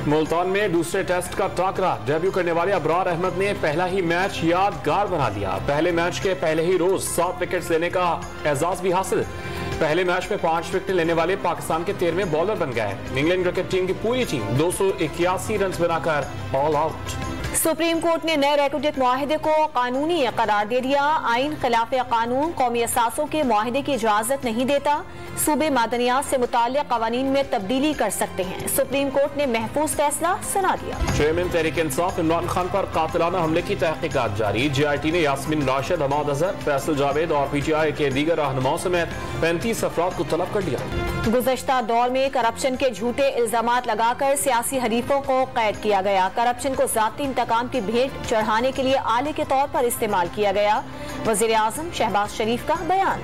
ملتان میں دوسرے ٹیسٹ کا ٹاکرا، ڈیبیو کرنے والے ابرار احمد نے پہلا ہی میچ یادگار بنا دیا۔ پہلے میچ کے پہلے ہی روز 7 وکٹس لینے کا اعزاز بھی حاصل۔ پہلے میچ میں 5 وکٹ لینے والے پاکستان کے 13ویں بالر بن گئے۔ انگلینڈ کرکٹ ٹیم کی پوری ٹیم 281 رنز بنا کر آل آؤٹ۔ سپریم کورٹ نے نئے ریٹوڈیٹ معاہدے کو قانونی قرار دے دیا۔ آئین خلاف قانون قومی اثاثوں کے معاہدے کی اجازت نہیں دیتا۔ صوبے معدنیات سے متعلق قوانین میں تبدیلی کر سکتے ہیں۔ سپریم کورٹ نے محفوظ فیصلہ سنا دیا۔ چیئرمین تحریک انصاف عمران خان پر قاتلانہ حملے کی تحقیقات جاری۔ جے آئی ٹی نے یاسمین راشد، حماد اظہر، فیصل جاوید اور پی ٹی آئی کے دیگر رہنماؤں سمیت 35 افراد کو طلب کر لیا۔ گزشتہ دور میں کرپشن کے جھوٹے الزامات لگا کر سیاسی حریفوں کو قید کیا گیا۔ کرپشن کو ذاتی انتقام کی بھیٹ چڑھانے کے لیے آلے کے طور پر استعمال کیا گیا۔ وزیر اعظم شہباز شریف کا بیان۔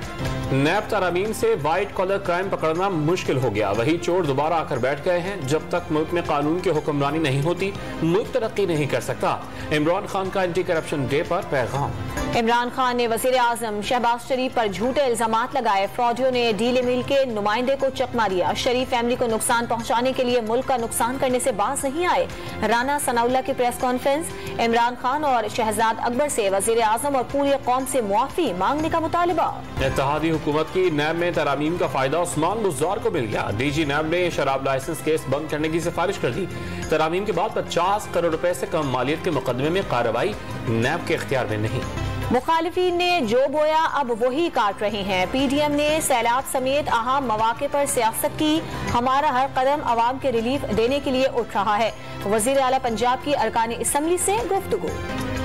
نیب ترامیم سے وائٹ کالر کرائم پکڑنا مشکل ہو گیا۔ وہی چور دوبارہ آ کر بیٹھ گئے ہیں۔ جب تک ملک میں قانون کی حکمرانی نہیں ہوتی، ملک ترقی نہیں کر سکتا۔ عمران خان کا اینٹی کرپشن ڈے پر پیغام۔ عمران خان نے وزیر اعظم شہباز شریف پر جھوٹے الزامات لگائے۔ فراڈیوں نے ڈیلے مل کے نمائندے کو چکما دیا۔ شریف فیملی کو نقصان پہنچانے کے لیے ملک کا نقصان کرنے سے باز نہیں آئے۔ رانا ثناء اللہ کی پریس کانفرنس۔ عمران خان اور شہزاد اکبر سے وزیر اعظم اور پوری قوم سے معافی مانگنے کا مطالبہ۔ اتحادی حکومت کی نیب میں ترامیم کا فائدہ عثمان گزار کو مل گیا۔ ڈی جی نیب نے شراب لائسنس کیس بند کرنے کی سفارش کر دی۔ ترامیم کے بعد 50 کروڑ روپے سے کم مالیت کے مقدمے میں کارروائی نیب کے اختیار میں نہیں۔ مخالفین نے جو بویا اب وہی کاٹ رہے ہیں۔ پی ڈی ایم نے سیلاب سمیت اہم مواقع پر سیاست کی۔ ہمارا ہر قدم عوام کے ریلیف دینے کے لیے اٹھ رہا ہے۔ وزیر اعلیٰ پنجاب کی ارکان اسمبلی سے گفتگو۔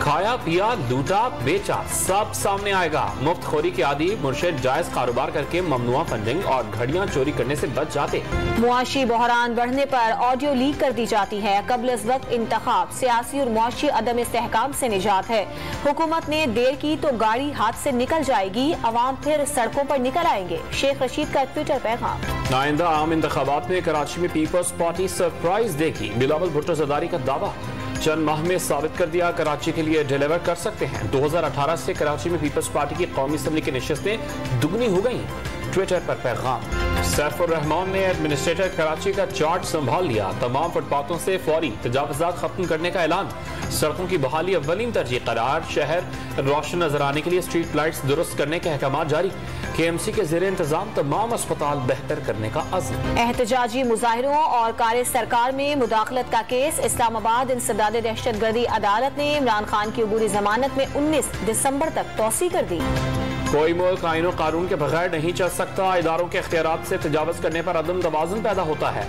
کھایا پیا لوٹا بیچا سب سامنے آئے گا۔ مفت خوری کے عادی مرشد جائز کاروبار کر کے ممنوعہ فنڈنگ اور گھڑیاں چوری کرنے سے بچ جاتے۔ معاشی بحران بڑھنے پر آڈیو لیک کر دی جاتی ہے۔ قبل از وقت انتخاب سیاسی اور معاشی عدم استحکام سے نجات ہے۔ حکومت نے دیر کی تو گاڑی ہاتھ سے نکل جائے گی، عوام پھر سڑکوں پر نکل آئیں گے۔ شیخ رشید کا ٹویٹر پیغام۔ آئندہ عام انتخابات میں کراچی میں پیپلز پارٹی سرپرائز دے گی، بلاول بھٹو زرداری کا دعویٰ۔ چند ماہ میں ثابت کر دیا کراچی کے لیے ڈیلیور کر سکتے ہیں۔ 2018 سے کراچی میں پیپلز پارٹی کی قومی اسمبلی کی نشستیں دگنی ہو گئیں۔ ٹویٹر پر پیغام۔ سیف الرحمان نے ایڈمنسٹریٹر کراچی کا چارج سنبھال لیا۔ تمام فٹ پاتھوں سے فوری تجاوزات ختم کرنے کا اعلان۔ سڑکوں کی بحالی اولین ترجیح قرار۔ شہر روشن نظر آنے کے لیے اسٹریٹ لائٹس درست کرنے کے احکامات جاری۔ کے ایم سی کے زیر انتظام تمام اسپتال بہتر کرنے کا عزم۔ احتجاجی مظاہروں اور کار سرکار میں مداخلت کا کیس۔ اسلام آباد انسداد دہشت گردی عدالت نے عمران خان کی عبوری ضمانت میں 19 دسمبر تک توسیع کر دی۔ کوئی ملک آئین و قانون کے بغیر نہیں چل سکتا۔ اداروں کے اختیارات سے تجاوز کرنے پر عدم توازن پیدا ہوتا ہے۔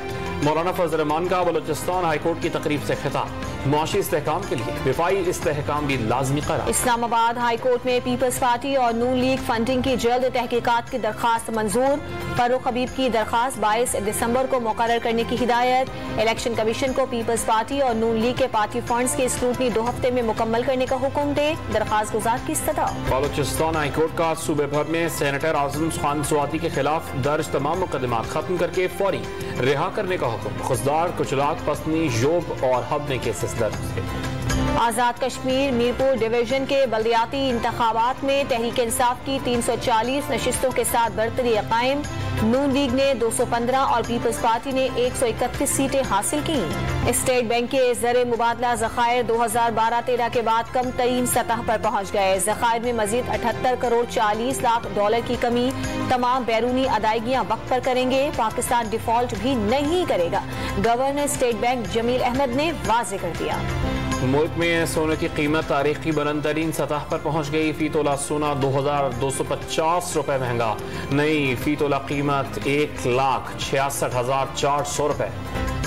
مولانا فضل الرحمان کا بلوچستان ہائی کورٹ کی تقریب سے خطاب۔ معاشی استحکام کے لیے وفاقی استحکام بھی لازمی قرار۔ اسلام آباد ہائی کورٹ میں پیپلز پارٹی اور نون لیگ فنڈنگ کی جلد تحقیقات کی درخواست منظور۔ فاروق حبیب کی درخواست 22 دسمبر کو مقرر کرنے کی ہدایت۔ الیکشن کمیشن کو پیپلز پارٹی اور نون لیگ کے پارٹی فنڈز کی اسکروٹنی 2 ہفتے میں مکمل کرنے کا حکم دے۔ درخواست گزار کی استدعا۔ بلوچستان ہائی کورٹ کا صوبے بھر میں سینیٹر اعظم خان سواتی کے خلاف درج تمام مقدمات ختم کر کے فوری رہا کرنے کا حکم۔ خضدار، کچلاک، پسنی، یوب اور حب میں کیسز درج تھے۔ آزاد کشمیر میرپور ڈویژن کے بلدیاتی انتخابات میں تحریک انصاف کی 340 نشستوں کے ساتھ برتری قائم۔ نون لیگ نے 215 اور پیپلز پارٹی نے 131 سیٹیں حاصل کی۔ اسٹیٹ بینک کے زر مبادلہ ذخائر 2012-13 کے بعد کم ترین سطح پر پہنچ گئے۔ ذخائر میں مزید 78 کروڑ 40 لاکھ ڈالر کی کمی۔ تمام بیرونی ادائیگیاں وقت پر کریں گے۔ پاکستان ڈیفالٹ بھی نہیں کرے گا، گورنر اسٹیٹ بینک جمیل احمد نے واضح کر دیا۔ ملک میں سونے کی قیمت تاریخی بلند ترین سطح پر پہنچ گئی۔ فی تولہ سونا 2250 روپے مہنگا۔ نئی فی تولہ قیمت 1,66,400 روپے۔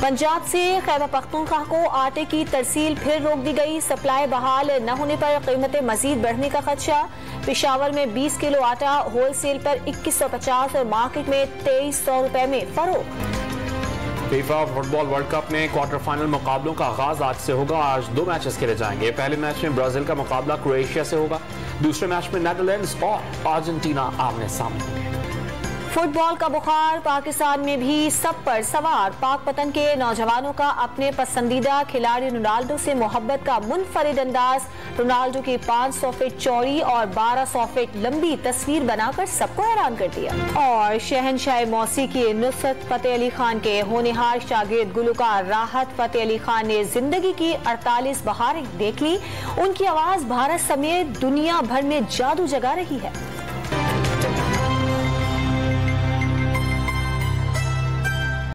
پنجاب سے خیبر پختونخوا کو آٹے کی ترسیل پھر روک دی گئی۔ سپلائی بحال نہ ہونے پر قیمتیں مزید بڑھنے کا خدشہ۔ پشاور میں 20 کلو آٹا ہول سیل پر 2150 اور مارکیٹ میں 2300 روپے میں فروخت۔ فیفا فٹ بال ورلڈ کپ میں کوارٹر فائنل مقابلوں کا آغاز آج سے ہوگا۔ آج 2 میچز کھیلے جائیں گے۔ پہلے میچ میں برازیل کا مقابلہ کروئیشیا سے ہوگا۔ دوسرے میچ میں نیدرلینڈز اور ارجنٹینا آمنے سامنے ہوں گے۔ فٹ بال کا بخار پاکستان میں بھی سب پر سوار۔ پاک پتن کے نوجوانوں کا اپنے پسندیدہ کھلاڑی رونالڈو سے محبت کا منفرد انداز۔ رونالڈو کی 500 فٹ چوڑی اور 1200 فٹ لمبی تصویر بنا کر سب کو حیران کر دیا۔ اور شہنشاہ موسیقی نصرت فتح علی خان کے ہونہار شاگرد گلوکار راحت فتح علی خان نے زندگی کی 48 بہاریں دیکھ لی۔ ان کی آواز بھارت سمیت دنیا بھر میں جادو جگا رہی ہے۔